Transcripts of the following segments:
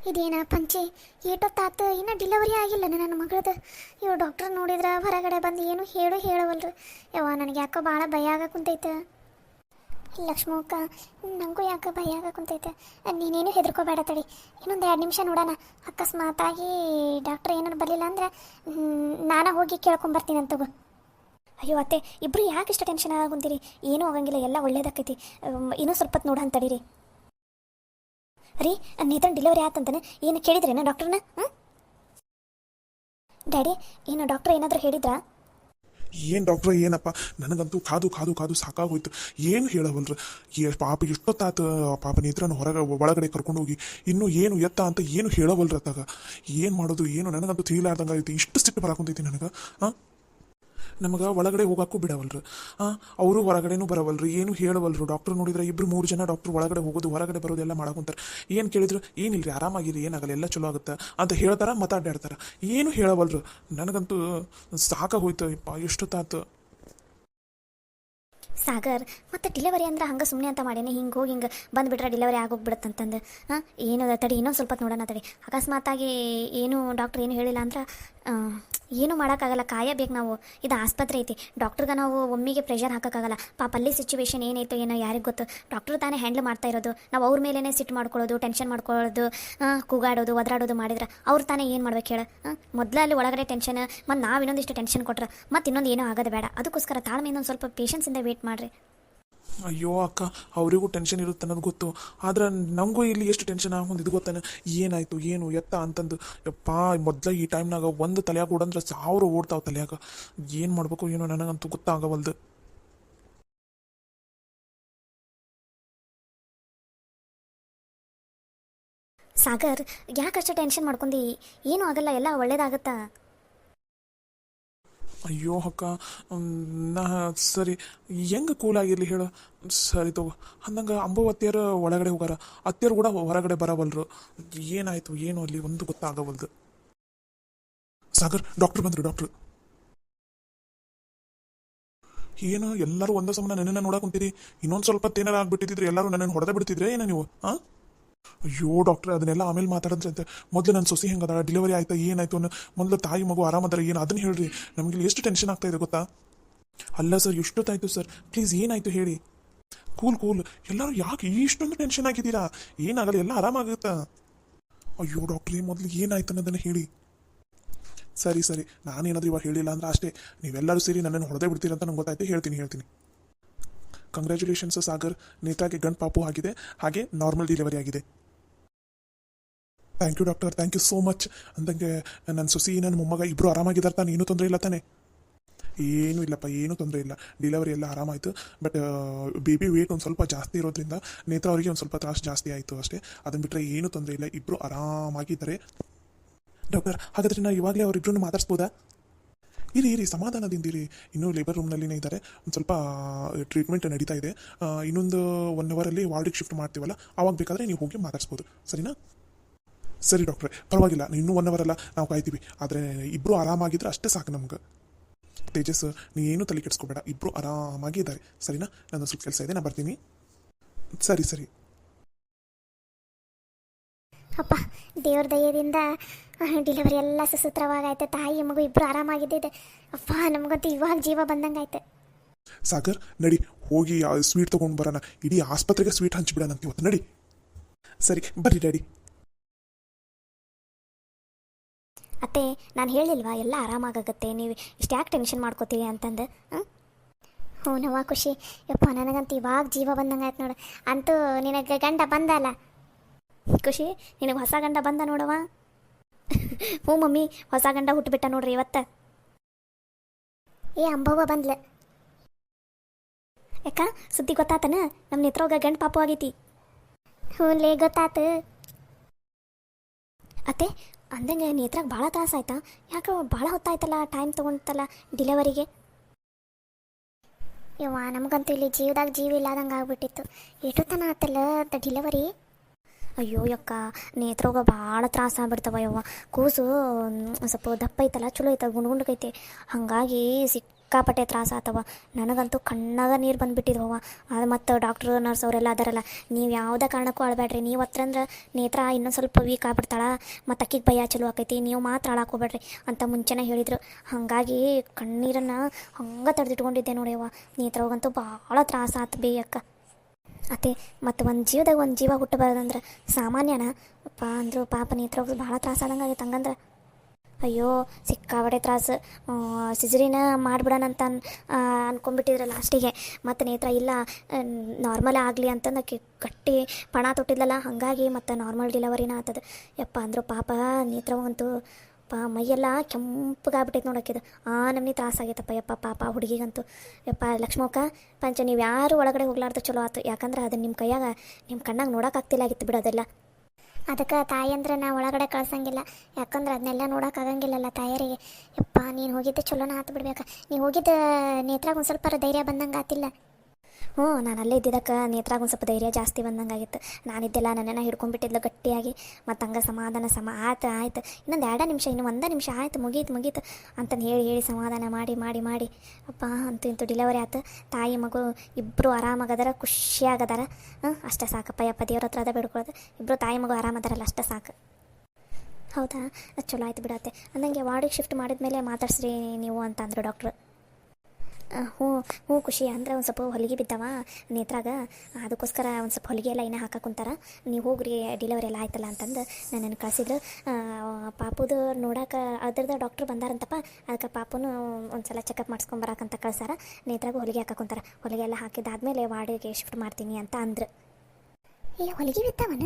ಇದೇನ ಪಂಚೆ ಏಟೊತ್ತಾತು ಇನ್ನೂ ಡಿಲಿವರಿ ಆಗಿಲ್ಲ ನನ್ನ ಮಗಳದು. ಇವ್ರು ಡಾಕ್ಟ್ರ್ ನೋಡಿದ್ರೆ ಹೊರಗಡೆ ಬಂದು ಏನು ಹೇಳವಲ್ರು. ಯವ್ವ ನನಗೆ ಯಾಕೋ ಭಾಳ ಭಯ ಆಗ ಕುಂತೈತೆ ಲಕ್ಷ್ಮಕ್ಕ. ನನಗೂ ಯಾಕೋ ಭಯ ಆಗ ಕುಂತೈತೆ. ನೀನೇನು ಹೆದರ್ಕೋಬೇಡ ತಡಿ, ಇನ್ನೊಂದು 2 ನಿಮಿಷ ನೋಡೋಣ. ಅಕಸ್ಮಾತಾಗಿ ಡಾಕ್ಟ್ರ್ ಏನಾರು ಬರಲಿಲ್ಲ ಅಂದ್ರೆ ನಾನು ಹೋಗಿ ಕೇಳ್ಕೊಂಬರ್ತೀನಿ ಅಂತ ತಗೋ. ಅಯ್ಯೋ ಅತ್ತೆ, ಇಬ್ಬರು ಯಾಕೆ ಇಷ್ಟು ಟೆನ್ಷನ್ ಆಗುಂತೀರಿ? ಏನೂ ಆಗಂಗಿಲ್ಲ, ಎಲ್ಲ ಒಳ್ಳೇದಾಕೈತಿ. ಇನ್ನೂ ಸ್ವಲ್ಪ ಹೊತ್ತು ನೋಡೋಣ ತಡೀರಿ. ರೀ, ನೇತ್ರನ್ ಡಿಲಿವರಿ ಆತಂತಾನೆ ಏನು ಕೇಳಿದ್ರೇನ ಡಾಕ್ಟ್ರನ್ನ? ಡ್ಯಾಡಿ, ಏನು ಡಾಕ್ಟ್ರ್ ಏನಾದರೂ ಹೇಳಿದ್ರಾ? ಏನು ಡಾಕ್ಟ್ರ ಏನಪ್ಪ, ನನಗಂತೂ ಕಾದು ಕಾದು ಕಾದು ಸಾಕಾಗೋಯ್ತು. ಏನು ಹೇಳವಲ್ರು. ಪಾಪ ಎಷ್ಟೊತ್ತಾತ ಪಾಪ ನೇತ್ರನ ಒಳಗಡೆ ಕರ್ಕೊಂಡು ಹೋಗಿ ಇನ್ನೂ ಏನು ಎತ್ತ ಅಂತ ಏನು ಹೇಳವಲ್ರ ಅತ್ತಾಗ. ಏನು ಮಾಡೋದು ಏನು ನನಗಂತೂ ತಿಳಿಲಾರ್ದಂಗೆ ಐತಿ. ಇಷ್ಟು ಸಿಟ್ಟು ಬರಾಕೊಂತೈತಿ ನನಗೆ. ನಮಗೆ ಒಳಗಡೆ ಹೋಗೋಕ್ಕೂ ಬಿಡವಲ್ರು. ಅವರು ಹೊರಗಡೆನೂ ಬರವಲ್ರು, ಏನು ಹೇಳವಲ್ರು. ಡಾಕ್ಟ್ರ್ ನೋಡಿದ್ರೆ 2-3 ಜನ ಡಾಕ್ಟ್ರು ಒಳಗಡೆ ಹೋಗೋದು ಹೊರಗಡೆ ಬರೋದು ಎಲ್ಲ ಮಾಡಕೊಂತಾರೆ. ಏನು ಕೇಳಿದ್ರು ಏನಿಲ್ರಿ ಆರಾಮಾಗಿರಿ, ಏನಾಗಲ್ಲ, ಎಲ್ಲ ಚಲೋ ಆಗುತ್ತೆ ಅಂತ ಹೇಳ್ತಾರೆ, ಮಾತಾಡ್ಯಾಡ್ತಾರೆ. ಏನು ಹೇಳವಲ್ರು. ನನಗಂತೂ ಸಾಕಾಗೋಯ್ತು. ಎಷ್ಟೊತ್ತಾತು. ಸಾಗರ್, ಮತ್ತು ಡಿಲಿವರಿ ಅಂದ್ರೆ ಹಂಗೆ ಸುಮ್ಮನೆ ಅಂತ ಮಾಡೇನೆ, ಹಿಂಗೆ ಹೋಗಿ ಹಿಂಗೆ ಬಂದುಬಿಟ್ರೆ ಡಿಲಿವರಿ ಆಗೋಗ್ಬಿಡುತ್ತಂತಂದು. ಏನು ತಡಿ, ಇನ್ನೊಂದು ಸ್ವಲ್ಪ ನೋಡೋಣ ತಡಿ. ಅಕಸ್ಮಾತಾಗಿ ಏನು ಡಾಕ್ಟ್ರ್ ಏನು ಹೇಳಿಲ್ಲ ಅಂದ್ರೆ ಏನೂ ಮಾಡೋಕ್ಕಾಗಲ್ಲ, ಕಾಯಬೇಕು ನಾವು. ಇದು ಆಸ್ಪತ್ರೆ ಐತಿ, ಡಾಕ್ಟ್ರಿಗೆ ನಾವು ಒಮ್ಮಿಗೆ ಪ್ರೆಷರ್ ಹಾಕೋಕ್ಕಾಗಲ್ಲ. ಪಾಪ ಅಲ್ಲಿ ಸಿಚುವೇಶನ್ ಏನಾಯ್ತು ಏನೋ ಯಾರಿಗೆ ಗೊತ್ತು. ಡಾಕ್ಟ್ರು ತಾನೇ ಹ್ಯಾಂಡ್ಲ್ ಮಾಡ್ತಾ ಇರೋದು. ನಾವು ಅವ್ರ ಮೇಲೇ ಸಿಟ್ಟು ಮಾಡ್ಕೊಳ್ಳೋದು, ಟೆನ್ಷನ್ ಮಾಡ್ಕೊಳ್ಳೋದು, ಕೂಗಾಡೋದು, ಒದರಾಡೋದು ಮಾಡಿದ್ರೆ ಅವ್ರು ತಾನೇ ಏನು ಮಾಡ್ಬೇಕು ಹೇಳು? ಮೊದಲೇ ಅಲ್ಲಿ ಒಳಗಡೆ ಟೆನ್ಷನ್, ಮತ್ತು ನಾವು ಇನ್ನೊಂದಿಷ್ಟು ಟೆನ್ಷನ್ ಕೊಟ್ರೆ ಮತ್ತು ಇನ್ನೊಂದು ಏನೂ ಆಗೋದು ಬೇಡ. ಅದಕ್ಕೋಸ್ಕರ ತಾಳ್ಮೆ ಇನ್ನೊಂದು ಸ್ವಲ್ಪ ಪೇಷನ್ಸಿಂದ ವೇಟ್ ಮಾಡಿರಿ. ಅಯ್ಯೋ ಅಕ್ಕ, ಅವರಿಗೂ ಟೆನ್ಷನ್ ಇರುತ್ತೆ ಅನ್ನೋದು ಗೊತ್ತು. ಆದ್ರೆ ನನಗೂ ಇಲ್ಲಿ ಎಷ್ಟು ಟೆನ್ಷನ್ ಆಗೊಂದು ಇದು ಗೊತ್ತಾನೆ. ಏನಾಯಿತು ಏನು ಎತ್ತ ಅಂತಂದು ಯಪ್ಪ. ಮೊದಲ ಈ ಟೈಮ್ನಾಗ ಒಂದು ತಲೆಯಾಗ ಓಡಂದ್ರೆ 1000 ಓಡ್ತಾವೆ ತಲೆಯಾಗ. ಏನು ಮಾಡಬೇಕು ಏನೋ ನನಗಂತೂ ಗೊತ್ತಾಗವಲ್ದು. ಸಾಗರ್, ಯಾಕಷ್ಟು ಟೆನ್ಷನ್ ಮಾಡ್ಕೊಂಡಿ? ಏನೂ ಆಗಲ್ಲ, ಎಲ್ಲ ಒಳ್ಳೇದಾಗತ್ತಾ. ಅಯ್ಯೋ ಅಕ್ಕ, ನಾ ಸರಿ ಹೆಂಗೆ ಕೂಲಾಗಿರಲಿ ಹೇಳು. ಸರಿ ತಗೋ. ಅಂದಂಗೆ ಅಂಬವತ್ತಿಯರು ಒಳಗಡೆ ಹೋಗಾರ, ಅತ್ತಿಯರು ಕೂಡ ಹೊರಗಡೆ ಬರವಲ್ರು. ಏನಾಯಿತು ಏನು ಅಲ್ಲಿ ಒಂದು ಗೊತ್ತಾಗವಲ್ದು. ಸಾಗರ್, ಡಾಕ್ಟ್ರ್ ಬಂದರು. ಡಾಕ್ಟ್ರು ಏನು ಎಲ್ಲರೂ ಒಂದೇ ಸಮಯ ನನ್ನನ್ನು ನೋಡಾಕೊಂತೀರಿ? ಇನ್ನೊಂದು ಸ್ವಲ್ಪ ಏನಾರು ಆಗ್ಬಿಟ್ಟಿದ್ರೆ ಎಲ್ಲರೂ ನನ್ನನ್ನು ಹೊಡೆದೇ ಬಿಡ್ತಿದ್ರೆ ಏನೋ ನೀವು? ಅಯ್ಯೋ ಡಾಕ್ಟ್ರೆ, ಅದನ್ನೆಲ್ಲ ಆಮೇಲೆ ಮಾತಾಡೋದ್ರಂತೆ. ಮೊದಲು ನನ್ನ ಸೊಸಿ ಹೆಂಗದ, ಡಿಲಿವರಿ ಆಯ್ತಾ, ಏನಾಯ್ತು ಅನ್ನೋ ಮೊದಲು ತಾಯಿ ಮಗು ಆರಾಮದಾರ ಏನು ಅದನ್ನ ಹೇಳ್ರಿ. ನಮಗೆ ಎಷ್ಟು ಟೆನ್ಷನ್ ಆಗ್ತಾ ಇದೆ ಗೊತ್ತಾ? ಅಲ್ಲ ಸರ್, ಎಷ್ಟೊತ್ತಾಯ್ತು ಸರ್, ಪ್ಲೀಸ್ ಏನಾಯ್ತು ಹೇಳಿ. ಕೂಲ್ ಕೂಲ್, ಎಲ್ಲರೂ ಯಾಕೆ ಇಷ್ಟೊಂದು ಟೆನ್ಷನ್ ಆಗಿದ್ದೀರಾ? ಏನಾಗಲ್ಲ, ಎಲ್ಲ ಆರಾಮಾಗುತ್ತಾ? ಅಯ್ಯೋ ಡಾಕ್ಟ್ರೇ, ಮೊದಲು ಏನಾಯ್ತು ಅನ್ನೋದನ್ನು ಹೇಳಿ. ಸರಿ ಸರಿ, ನಾನೇನಾದ್ರೂ ಇವಾಗ ಹೇಳಿಲ್ಲ ಅಂದ್ರೆ ಅಷ್ಟೇ, ನೀವೆಲ್ಲರೂ ಸೇರಿ ನನ್ನನ್ನು ಹೊಡೆದೇ ಬಿಡ್ತೀರಂತ ನಂಗೆ ಗೊತ್ತಾಯ್ತು. ಹೇಳ್ತೀನಿ. ಕಂಗ್ರ್ಯಾಚುಲೇಷನ್ಸ್ ಸಾಗರ್, ನೇತಾಗೆ ಗಂಡು ಪಾಪು ಆಗಿದೆ, ಹಾಗೆ ನಾರ್ಮಲ್ ಡೆಲಿವರಿ ಆಗಿದೆ. Thank you doctor, thank you so much. ಅಂದಂಗೆ ನನ್ನ ಸೊಸಿ ನನ್ನ ಮೊಮ್ಮಗ ಇಬ್ಬರು ಆರಾಮಾಗಿದ್ದಾರೆ ತಾನೆ? ಏನೂ ತೊಂದರೆ ಇಲ್ಲ ತಾನೆ? ಏನೂ ಇಲ್ಲಪ್ಪ, ಏನೂ ತೊಂದರೆ ಇಲ್ಲ. ಡೆಲಿವರಿ ಎಲ್ಲ ಆರಾಮಾಯಿತು. ಬಟ್ ಬೇಬಿ ವೇಟ್ ಒಂದು ಸ್ವಲ್ಪ ಜಾಸ್ತಿ ಇರೋದ್ರಿಂದ ನೇತ್ರ ಅವರಿಗೆ ಒಂದು ಸ್ವಲ್ಪ ತ್ರಾಸು ಜಾಸ್ತಿ ಆಯಿತು ಅಷ್ಟೇ. ಅದನ್ನು ಬಿಟ್ಟರೆ ಏನೂ ತೊಂದರೆ ಇಲ್ಲ, ಇಬ್ಬರು ಆರಾಮಾಗಿದ್ದಾರೆ. ಡಾಕ್ಟರ್, ಹಾಗಾದರೆ ನಾವು ಇವಾಗಲೇ ಅವರಿಬ್ಬರನ್ನು ಮಾತಾಡ್ಸ್ಬೋದಾ? ಇರಿ ಸಮಾಧಾನದಿಂದಿರಿ. ಇನ್ನೂ ಲೇಬರ್ ರೂಮ್ನಲ್ಲಿನೇ ಇದ್ದಾರೆ. ಒಂದು ಸ್ವಲ್ಪ ಟ್ರೀಟ್ಮೆಂಟ್ ನಡೀತಾ ಇದೆ. ಇನ್ನೊಂದು 1 ಅವರಲ್ಲಿ ವಾರ್ಡಿಗೆ ಶಿಫ್ಟ್ ಮಾಡ್ತೀವಲ್ಲ, ಆವಾಗ ಬೇಕಾದರೆ ನೀವು ಹೋಗಿ ಮಾತಾಡ್ಸ್ಬೋದು. ಸರಿನಾ? ಸರಿ ಡಾಕ್ಟ್ರೆ, ಪರವಾಗಿಲ್ಲ, ಇನ್ನೂ 1 ಅವರ್ ಅಲ್ಲ, ನಾವು ಕಾಯ್ತೀವಿ. ಆದರೆ ಇಬ್ಬರು ಆರಾಮಾಗಿದ್ರೆ ಅಷ್ಟೇ ಸಾಕು ನಮ್ಗೆ. ತೇಜಸ್, ನೀನು ತಲೆ ಕೆಡಿಸ್ಕೋಬೇಡ, ಇಬ್ಬರು ಆರಾಮಾಗಿ ಇದ್ದಾರೆ. ಸರಿನಾ? ನನ್ನ ಸ್ವಲ್ಪ ಕೆಲಸ ಇದೆ, ನಾನು ಬರ್ತೀನಿ. ಸರಿ. ಅಪ್ಪ, ದೇವ್ರ ದಯದಿಂದ ಡಿಲಿವರಿ ಎಲ್ಲ ಸುಸೂತ್ರವಾಗೈತೆ. ತಾಯಿ ಮಗು ಇಬ್ಬರು ಆರಾಮಾಗಿದ್ದಿದೆ. ಅಪ್ಪ, ನಮಗಂತೂ ಇವಾಗ ಜೀವ ಬಂದಂಗೆ ಆಯ್ತು. ಸಾಗರ್, ನಡಿ ಹೋಗಿ ಸ್ವೀಟ್ ತೊಗೊಂಡು ಬರೋಣ. ಇಡೀ ಆಸ್ಪತ್ರೆಗೆ ಸ್ವೀಟ್ ಹಂಚಿಬಿಡೋಣ ಅಂತ ಇವತ್ತು. ನಡಿ. ಸರಿ ಬರ್ರಿ ಡ್ಯಾಡಿ. ಅತ್ತೆ, ನಾನು ಹೇಳಿಲ್ವಾ ಎಲ್ಲ ಆರಾಮಾಗತ್ತೆ, ನೀವು ಇಷ್ಟ್ಯಾಕೆ ಟೆನ್ಷನ್ ಮಾಡ್ಕೋತೀವಿ ಅಂತಂದು? ಹ್ಞೂ ನವ್ವ, ಖುಷಿ. ಯಪ್ಪ, ನನಗಂತೂ ಇವಾಗ ಜೀವ ಬಂದಂಗೆ ಆಯ್ತು ನೋಡು. ಅಂತೂ ನಿನಗೆ ಗಂಡ ಬಂದಲ್ಲ ಖುಷಿ, ನಿನಗೆ ಹೊಸ ಗಂಡ ಬಂದ ನೋಡವ. ಹ್ಞೂ ಮಮ್ಮಿ, ಹೊಸ ಗಂಡ ಹುಟ್ಟುಬಿಟ್ಟ ನೋಡ್ರಿ ಇವತ್ತು. ಅಂಬವ್ವ ಬಂದ್ಲ. ಯಾಕ ಸುದ್ದಿ ಗೊತ್ತಾತನ? ನಮ್ಮ ನೇತ್ರೋಗ ಗಂಡು ಪಾಪು ಆಗೈತಿ. ಹ್ಞೂ ಲೇ, ಗೊತ್ತಾತು. ಅತ್ತೆ, ಅಂದಂಗೆ ನೇತ್ರಾಗ ಭಾಳ ತ್ರಾಸ ಆಯ್ತಾ? ಯಾಕೆ ಭಾಳ ಹೊತ್ತಾಯ್ತಲ್ಲ, ಟೈಮ್ ತೊಗೊಂತಲ್ಲ ಡಿಲಿವರಿಗೆ? ಯವ್ವ, ನಮಗಂತೂ ಇಲ್ಲಿ ಜೀವದಾಗ ಜೀವ ಇಲ್ಲದಂಗೆ ಆಗ್ಬಿಟ್ಟಿತ್ತು. ಎಷ್ಟು ತನ ಆತಲ್ಲ ಡಿಲಿವರಿ. ಅಯ್ಯೋ ಯಕ್ಕ, ನೇತ್ರೋಗ ಭಾಳ ತ್ರಾಸ ಆಗ್ಬಿಡ್ತವ ಯವ್ವ. ಕೂಸು ಸ್ವಲ್ಪ ದಪ್ಪ ಐತಲ್ಲ, ಚಲೋ ಐತ, ಗುಂಡ್ಗೈತಿ. ಹಾಗಾಗಿ ಸಿಕ್ಕಾಪಟ್ಟೆ ತ್ರಾಸ ಆತವ. ನನಗಂತೂ ಕಣ್ಣಾಗ ನೀರು ಬಂದುಬಿಟ್ಟಿದ್ವವ. ಅದು ಮತ್ತು ಡಾಕ್ಟ್ರು ನರ್ಸ್ ಅವರೆಲ್ಲ ಅದಾರಲ್ಲ, ನೀವು ಯಾವುದೇ ಕಾರಣಕ್ಕೂ ಅಳಬೇಡ್ರಿ. ನೀವು ಹತ್ರಂದ್ರೆ ನೇತ್ರ ಇನ್ನೊಂದು ಸ್ವಲ್ಪ ವೀಕ್ ಆಗ್ಬಿಡ್ತಾಳ, ಮತ್ತು ಅಕ್ಕಿಗೆ ಭಯ ಚಲೋ ಆಕೈತಿ, ನೀವು ಮಾತ್ರ ಅಳಕ್ಕೆ ಹೋಗ್ಬೇಡ್ರಿ ಅಂತ ಮುಂಚೆನೇ ಹೇಳಿದರು. ಹಾಗಾಗಿ ಕಣ್ಣೀರನ್ನು ಹಂಗೆ ತಡೆದಿಟ್ಕೊಂಡಿದ್ದೆ ನೋಡ್ಯವ್ವ. ನೇತ್ರವಾಗಂತೂ ಭಾಳ ತ್ರಾಸ ಆತು ಬೇ ಅಕ್ಕ. ಅತ್ತೆ ಮತ್ತು ಒಂದು ಜೀವದಾಗ ಒಂದು ಜೀವ ಹುಟ್ಟಬಾರ್ದಂದ್ರೆ ಸಾಮಾನ್ಯನ ಅಂದರು. ಪಾಪ ನೇತ್ರ ಭಾಳ ತ್ರಾಸ ಆದಂಗೆ ಆಗೈತೆ. ಹಂಗಂದ್ರೆ ಅಯ್ಯೋ ಸಿಕ್ಕಾಬಡೆ ತ್ರಾಸು. ಸಿಜರಿನ ಮಾಡಿಬಿಡೋಣ ಅಂತ ಅಂದ್ಕೊಂಡ್ಬಿಟ್ಟಿದ್ರೆ ಲಾಸ್ಟಿಗೆ. ಮತ್ತು ನೇತ್ರ ಇಲ್ಲ ನಾರ್ಮಲ್ ಆಗಲಿ ಅಂತಂದು ಆಕೆ ಗಟ್ಟಿ ಪಣ ತೊಟ್ಟಿದ್ಲಲ್ಲ, ಹಾಗಾಗಿ ಮತ್ತು ನಾರ್ಮಲ್ ಡಿಲವರಿನ ಆಗ್ತದೆ. ಯಪ್ಪ ಅಂದರು ಪಾಪ ನೇತ್ರವಂತೂ ಮೈಯೆಲ್ಲ ಕೆಂಪಗಾಗ್ಬಿಟ್ಟೈತೆ ನೋಡೋಕ್ಕಿದು. ನಮ್ಗೆ ತ್ರಾಸ ಆಗೈತಪ್ಪ ಯಪ್ಪ ಪಾಪ ಹುಡುಗಿಗಂತೂ. ಯಪ್ಪ ಲಕ್ಷ್ಮಕ್ಕ ಪಂಚ ನೀವು ಯಾರು ಒಳಗಡೆ ಹೋಗ್ಲಾರ್ದು ಚಲೋ ಆಯ್ತು. ಯಾಕಂದ್ರೆ ಅದು ನಿಮ್ಮ ಕೈಯಾಗ ನಿಮ್ಮ ಕಣ್ಣಾಗ ನೋಡೋಕ್ಕಾಗ್ತಿಲ್ಲಾಗಿತ್ತು ಬಿಡೋದೆಲ್ಲ. ಅದಕ್ಕೆ ತಾಯಿ ಅಂದ್ರೆ ನಾ ಒಳಗಡೆ ಕಳ್ಸಂಗಿಲ್ಲ, ಯಾಕಂದ್ರೆ ಅದನ್ನೆಲ್ಲ ನೋಡೋಕ್ಕಾಗಂಗಿಲ್ಲಲ್ಲ ತಾಯರಿಗೆ. ಯಪ್ಪ ನೀನು ಹೋಗಿದ್ದೆ ಚಲೋನ ಆತು ಬಿಡ್ಬೇಕಾ. ನೀವು ಹೋಗಿದ್ದ ನೇತ್ರಾಗ ಒಂದು ಸ್ವಲ್ಪ ಧೈರ್ಯ ಬಂದಂಗೆ ಆತಿಲ್ಲ. ನಾನು ಅಲ್ಲೇ ಇದ್ದಿದ್ದಕ್ಕೆ ನೇತ್ರಾಗ ಒಂದು ಸ್ವಲ್ಪ ಧೈರ್ಯ ಜಾಸ್ತಿ ಬಂದಂಗೆ ಆಗಿತ್ತು. ನಾನಿದ್ದೆಲ್ಲ ನನ್ನನ್ನು ಹಿಡ್ಕೊಂಡ್ಬಿಟ್ಟಿದ್ಲು ಗಟ್ಟಿಯಾಗಿ. ಮತ್ತು ಹಂಗೆ ಸಮಾಧಾನ ಆಯ್ತು ಇನ್ನೊಂದು 2 ನಿಮಿಷ, ಇನ್ನು 1 ನಿಮಿಷ ಆಯ್ತು, ಮುಗೀತು ಅಂತಂದು ಹೇಳಿ ಸಮಾಧಾನ ಮಾಡಿ ಅಪ್ಪ ಅಂತೂ ಇಂತೂ ಡಿಲಿವರಿ ಆಯ್ತು. ತಾಯಿ ಮಗು ಇಬ್ಬರು ಆರಾಮಾಗದಾರ, ಖುಷಿಯಾಗದಾರ. ಅಷ್ಟೇ ಸಾಕಪ್ಪ ಯಪ್ಪ, ದೇವ್ರ ಹತ್ರ ಅದ ಬೇಡ್ಕೊಳ್ಳೋದು. ಇಬ್ಬರು ತಾಯಿ ಮಗು ಆರಾಮದಾರಲ್ಲ, ಅಷ್ಟೇ ಸಾಕು. ಹೌದಾ, ಅದು ಚಲೋ ಆಯ್ತು ಬಿಡತ್ತೆ. ಅಂದಂಗೆ ವಾರ್ಡಿಗೆ ಶಿಫ್ಟ್ ಮಾಡಿದ್ಮೇಲೆ ಮಾತಾಡ್ಸ್ರಿ ನೀವು ಅಂತ ಅಂದರು ಡಾಕ್ಟ್ರು. ಹ್ಞೂ ಖುಷಿ. ಅಂದ್ರೆ ಒಂದು ಸ್ವಲ್ಪ ಹೊಲಿಗೆ ಬಿದ್ದಾವ ನೇತ್ರಾಗ, ಅದಕ್ಕೋಸ್ಕರ ಒಂದು ಸ್ವಲ್ಪ ಹೊಲಿಗೆ ಎಲ್ಲ ಇನ್ನೂ ಹಾಕಕ್ಕೆ ಕುಂತಾರ. ನೀವು ಹೋಗ್ರಿ ಡಿಲಿವರಿ ಎಲ್ಲ ಆಯ್ತಲ್ಲ ಅಂತಂದು ನನ್ನನ್ನು ಕಳಿಸಿದ್ರು. ಪಾಪುದು ನೋಡೋಕೆ ಅದ್ರದ್ದು ಡಾಕ್ಟ್ರು ಬಂದಾರಂತಪ್ಪ. ಅದಕ್ಕೆ ಪಾಪುನು ಒಂದು ಸಲ ಚೆಕಪ್ ಮಾಡಿಸ್ಕೊಂಬರಕ್ಕಂತ ಕಳ್ಸಾರ. ನೇತ್ರಾಗೂ ಹೊಲಿಗೆ ಹಾಕಕ್ಕೆ ಕುಂತಾರ. ಹೊಲಿಗೆ ಎಲ್ಲ ಹಾಕಿದ್ದಾದ್ಮೇಲೆ ವಾರ್ಡಿಗೆ ಶಿಫ್ಟ್ ಮಾಡ್ತೀನಿ ಅಂತ ಅಂದರು. ಹೊಲಿಗೆ ಬಿದ್ದಾವನ?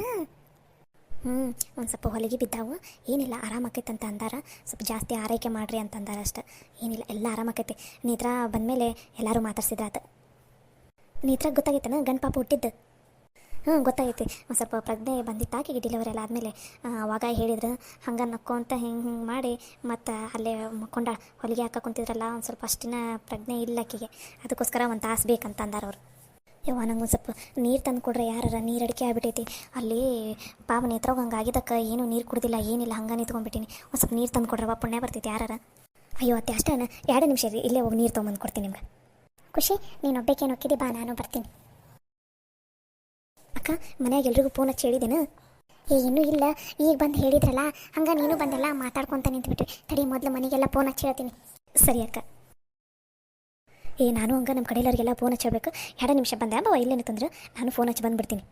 ಒಂದು ಸ್ವಲ್ಪ ಹೊಲಿಗೆ ಬಿದ್ದಾವು, ಏನಿಲ್ಲ ಆರಾಮಾಕೈತೆ ಅಂತ ಅಂದಾರ. ಸ್ವಲ್ಪ ಜಾಸ್ತಿ ಆರೈಕೆ ಮಾಡಿರಿ ಅಂತ ಅಂದಾರ ಅಷ್ಟೆ, ಏನಿಲ್ಲ ಎಲ್ಲ ಆರಾಮಾಕೈತಿ. ನೇತ್ರ ಬಂದಮೇಲೆ ಎಲ್ಲರೂ ಮಾತಾಡ್ಸಿದ್ರಾತ. ನೇತ್ರಾಗ ಗೊತ್ತಾಗೈತನ ಗಂಡು ಪಾಪ ಹುಟ್ಟಿದ್ದು? ಗೊತ್ತಾಗೈತಿ. ಒಂದು ಸ್ವಲ್ಪ ಪ್ರಜ್ಞೆ ಬಂದಿತ್ತಾಕಿಗೆ ಡೆಲಿವರಿ ಎಲ್ಲ ಆದಮೇಲೆ. ಅವಾಗ ಹೇಳಿದ್ರು ಹಂಗೆ ನಕ್ಕೊಂತ ಹಿಂಗೆ ಮಾಡಿ ಮತ್ತು ಅಲ್ಲೇ ಮಕ್ಕೊಂಡ ಹೊಲಿಗೆ ಹಾಕಕ್ಕೆ ಕುಂತಿದ್ರಲ್ಲ, ಒಂದು ಸ್ವಲ್ಪ ಅಷ್ಟಿನ ಪ್ರಜ್ಞೆ ಇಲ್ಲ ಆಕಿಗೆ. ಅದಕ್ಕೋಸ್ಕರ ಒಂದು ತಾಸು ಬೇಕಂತ ಅಂದಾರ ಅವರು. ಯವ್ವ ನಂಗೆ ಒಂದು ಸ್ವಲ್ಪ ನೀರು ತಂದು ಕೊಡ್ರಿ, ಯಾರ ನೀರು ಅಡಿಕೆ ಆಗ್ಬಿಟ್ಟೈತಿ ಅಲ್ಲಿ. ಪಾಪ ನೇತ್ರಾಗ ಹಂಗೆ ಆಗಿದ್ದಕ್ಕೆ ಏನೂ ನೀರು ಕುಡ್ದಿಲ್ಲ, ಏನಿಲ್ಲ, ಹಂಗೆ ನಿಂತ್ಕೊಂಡ್ಬಿಟ್ಟಿನಿ. ಒಂದು ಸ್ವಲ್ಪ ನೀರು ತಂದು ಕೊಡ್ರವ, ಪುಣ್ಯ ಬರ್ತೈತಿ ಯಾರ. ಅಯ್ಯೋ ಅತ್ತೆ ಅಷ್ಟೇ 2 ನಿಮಿಷ ರೀ, ಇಲ್ಲೇ ಹೋಗಿ ನೀರು ತೊಗೊಂಬಂದು ಕೊಡ್ತೀನಿ ನಿಮ್ಗೆ. ಖುಷಿ ನೀನು ಒಬ್ಬಕ್ಕೇನು ಹೋಗಿದ್ದೆ, ಬಾ ನಾನು ಬರ್ತೀನಿ. ಅಕ್ಕ ಮನ್ಯಾಗ ಎಲ್ರಿಗೂ ಫೋನ್ ಹಚ್ಚಿ ಹೇಳಿದ್ದೇನು? ಇನ್ನೂ ಇಲ್ಲ, ಈಗ ಬಂದು ಹೇಳಿದ್ರಲ್ಲ ಹಂಗೆ ನೀನು ಬಂದೆಲ್ಲ ಮಾತಾಡ್ಕೊತ ನಿಂತ್ಬಿಟ್ರಿ. ತಡಿ ಮೊದಲು ಮನೆಗೆಲ್ಲ ಫೋನ್ ಹಚ್ಚಿ ಹೇಳ್ತೀನಿ. ಸರಿ ಅಕ್ಕ. ನಾನು ಹಂಗೆ ನಮ್ಮ ಕಡೆಯವ್ರಿಗೆಲ್ಲ ಫೋನ್ ಹಚ್ಚಬೇಕು. 2 ನಿಮಿಷ ಬಂದೆ ಬಾ, ಇಲ್ಲೇನು ತಂದ್ರೆ ನಾನು ಫೋನ್ ಹಚ್ಚಿ ಬಂದುಬಿಡ್ತೀನಿ.